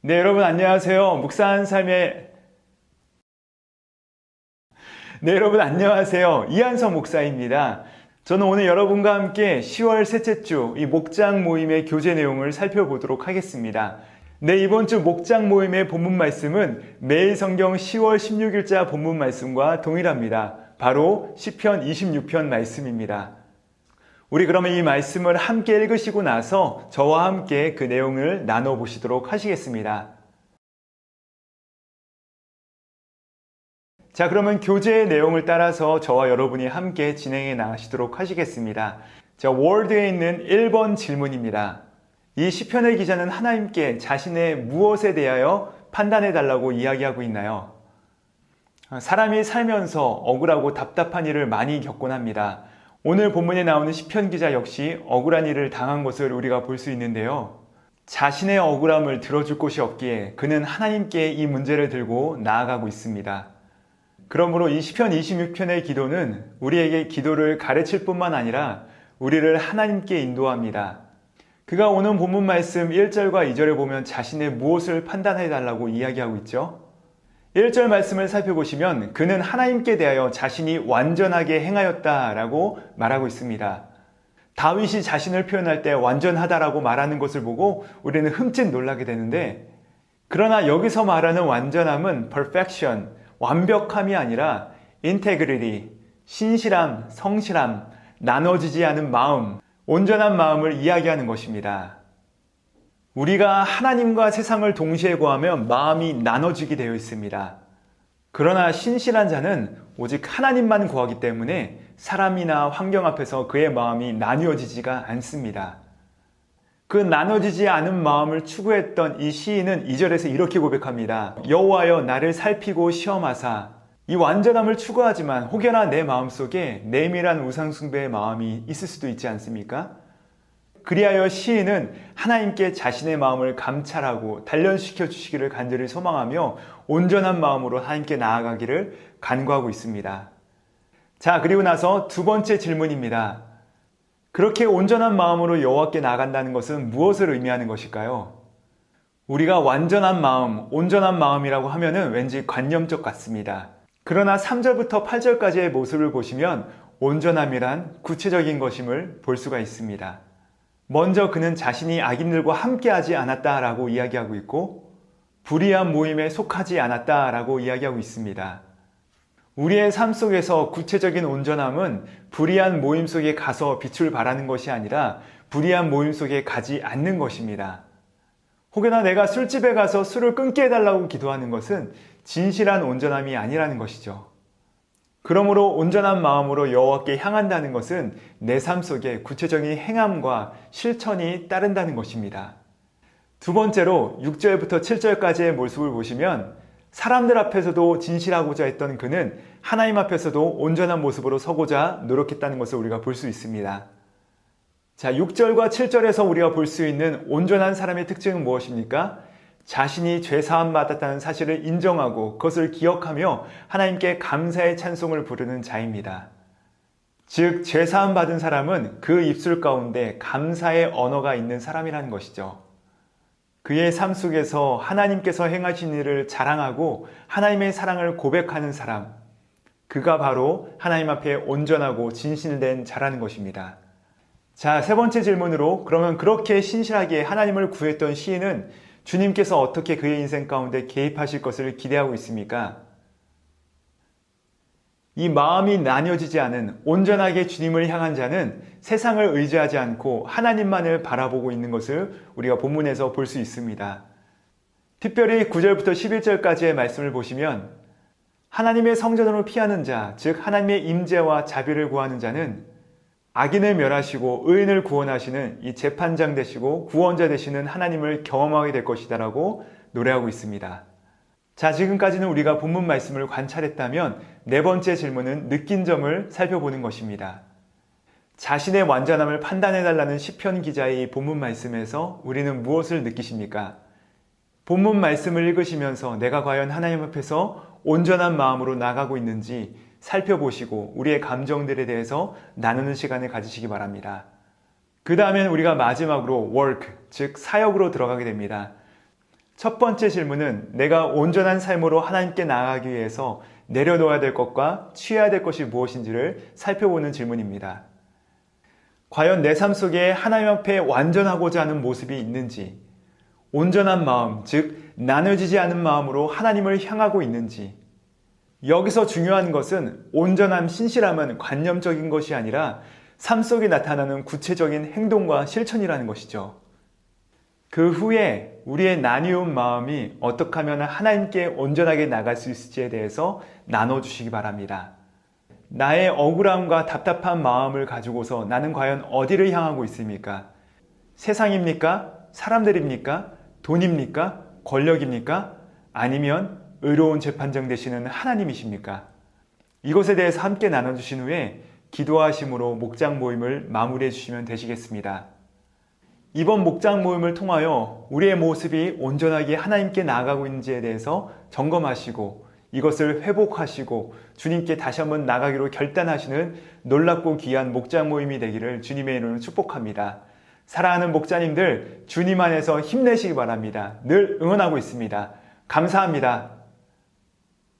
네, 여러분 안녕하세요. 묵상한 삶의 네, 여러분 안녕하세요. 이한석 목사입니다. 저는 오늘 여러분과 함께 10월 셋째 주 이 목장 모임의 교재 내용을 살펴보도록 하겠습니다. 네, 이번 주 목장 모임의 본문 말씀은 매일 성경 10월 16일자 본문 말씀과 동일합니다. 바로 시편 26편 말씀입니다. 우리 그러면 이 말씀을 함께 읽으시고 나서 저와 함께 그 내용을 나눠보시도록 하시겠습니다. 자, 그러면 교재의 내용을 따라서 저와 여러분이 함께 진행해 나가시도록 하시겠습니다. 자, 월드에 있는 1번 질문입니다. 이 시편의 기자는 하나님께 자신의 무엇에 대하여 판단해 달라고 이야기하고 있나요? 사람이 살면서 억울하고 답답한 일을 많이 겪곤 합니다. 오늘 본문에 나오는 시편 기자 역시 억울한 일을 당한 것을 우리가 볼 수 있는데요. 자신의 억울함을 들어줄 곳이 없기에 그는 하나님께 이 문제를 들고 나아가고 있습니다. 그러므로 이 시편 26편의 기도는 우리에게 기도를 가르칠 뿐만 아니라 우리를 하나님께 인도합니다. 그가 오는 본문 말씀 1절과 2절에 보면 자신의 무엇을 판단해 달라고 이야기하고 있죠. 1절 말씀을 살펴보시면 그는 하나님께 대하여 자신이 완전하게 행하였다라고 말하고 있습니다. 다윗이 자신을 표현할 때 완전하다라고 말하는 것을 보고 우리는 흠칫 놀라게 되는데, 그러나 여기서 말하는 완전함은 perfection, 완벽함이 아니라 integrity, 신실함, 성실함, 나눠지지 않은 마음, 온전한 마음을 이야기하는 것입니다. 우리가 하나님과 세상을 동시에 구하면 마음이 나눠지게 되어 있습니다. 그러나 신실한 자는 오직 하나님만 구하기 때문에 사람이나 환경 앞에서 그의 마음이 나뉘어지지가 않습니다. 그 나눠지지 않은 마음을 추구했던 이 시인은 2절에서 이렇게 고백합니다. 여호와여 나를 살피고 시험하사. 이 완전함을 추구하지만 혹여나 내 마음속에 내밀한 우상숭배의 마음이 있을 수도 있지 않습니까? 그리하여 시인은 하나님께 자신의 마음을 감찰하고 단련시켜 주시기를 간절히 소망하며 온전한 마음으로 하나님께 나아가기를 간구하고 있습니다. 자, 그리고 나서 두 번째 질문입니다. 그렇게 온전한 마음으로 여호와께 나아간다는 것은 무엇을 의미하는 것일까요? 우리가 완전한 마음, 온전한 마음이라고 하면은 왠지 관념적 같습니다. 그러나 3절부터 8절까지의 모습을 보시면 온전함이란 구체적인 것임을 볼 수가 있습니다. 먼저 그는 자신이 악인들과 함께하지 않았다라고 이야기하고 있고 불의한 모임에 속하지 않았다라고 이야기하고 있습니다. 우리의 삶 속에서 구체적인 온전함은 불의한 모임 속에 가서 빛을 발하는 것이 아니라 불의한 모임 속에 가지 않는 것입니다. 혹여나 내가 술집에 가서 술을 끊게 해달라고 기도하는 것은 진실한 온전함이 아니라는 것이죠. 그러므로 온전한 마음으로 여호와께 향한다는 것은 내 삶 속에 구체적인 행함과 실천이 따른다는 것입니다. 두 번째로 6절부터 7절까지의 모습을 보시면 사람들 앞에서도 진실하고자 했던 그는 하나님 앞에서도 온전한 모습으로 서고자 노력했다는 것을 우리가 볼 수 있습니다. 자, 6절과 7절에서 우리가 볼 수 있는 온전한 사람의 특징은 무엇입니까? 자신이 죄사함 받았다는 사실을 인정하고 그것을 기억하며 하나님께 감사의 찬송을 부르는 자입니다. 즉, 죄사함 받은 사람은 그 입술 가운데 감사의 언어가 있는 사람이라는 것이죠. 그의 삶 속에서 하나님께서 행하신 일을 자랑하고 하나님의 사랑을 고백하는 사람, 그가 바로 하나님 앞에 온전하고 진실된 자라는 것입니다. 자, 세 번째 질문으로, 그러면 그렇게 신실하게 하나님을 구했던 시인은 주님께서 어떻게 그의 인생 가운데 개입하실 것을 기대하고 있습니까? 이 마음이 나뉘어지지 않은 온전하게 주님을 향한 자는 세상을 의지하지 않고 하나님만을 바라보고 있는 것을 우리가 본문에서 볼 수 있습니다. 특별히 9절부터 11절까지의 말씀을 보시면 하나님의 성전으로 피하는 자, 즉 하나님의 임재와 자비를 구하는 자는 악인을 멸하시고 의인을 구원하시는 이 재판장 되시고 구원자 되시는 하나님을 경험하게 될 것이다라고 노래하고 있습니다. 자, 지금까지는 우리가 본문 말씀을 관찰했다면 네 번째 질문은 느낀 점을 살펴보는 것입니다. 자신의 완전함을 판단해달라는 시편 기자의 이 본문 말씀에서 우리는 무엇을 느끼십니까? 본문 말씀을 읽으시면서 내가 과연 하나님 앞에서 온전한 마음으로 나가고 있는지 살펴보시고 우리의 감정들에 대해서 나누는 시간을 가지시기 바랍니다. 그 다음엔 우리가 마지막으로 work, 즉 사역으로 들어가게 됩니다. 첫 번째 질문은 내가 온전한 삶으로 하나님께 나아가기 위해서 내려놓아야 될 것과 취해야 될 것이 무엇인지를 살펴보는 질문입니다. 과연 내 삶 속에 하나님 앞에 완전하고자 하는 모습이 있는지, 온전한 마음, 즉 나눠지지 않은 마음으로 하나님을 향하고 있는지. 여기서 중요한 것은 온전함, 신실함은 관념적인 것이 아니라 삶 속에 나타나는 구체적인 행동과 실천이라는 것이죠. 그 후에 우리의 나뉘운 마음이 어떻게 하면 하나님께 온전하게 나갈 수 있을지에 대해서 나눠주시기 바랍니다. 나의 억울함과 답답한 마음을 가지고서 나는 과연 어디를 향하고 있습니까? 세상입니까? 사람들입니까? 돈입니까? 권력입니까? 아니면 의로운 재판장 되시는 하나님이십니까? 이것에 대해서 함께 나눠주신 후에 기도하심으로 목장 모임을 마무리해 주시면 되시겠습니다. 이번 목장 모임을 통하여 우리의 모습이 온전하게 하나님께 나아가고 있는지에 대해서 점검하시고 이것을 회복하시고 주님께 다시 한번 나가기로 결단하시는 놀랍고 귀한 목장 모임이 되기를 주님의 이름으로 축복합니다. 사랑하는 목자님들, 주님 안에서 힘내시기 바랍니다. 늘 응원하고 있습니다. 감사합니다.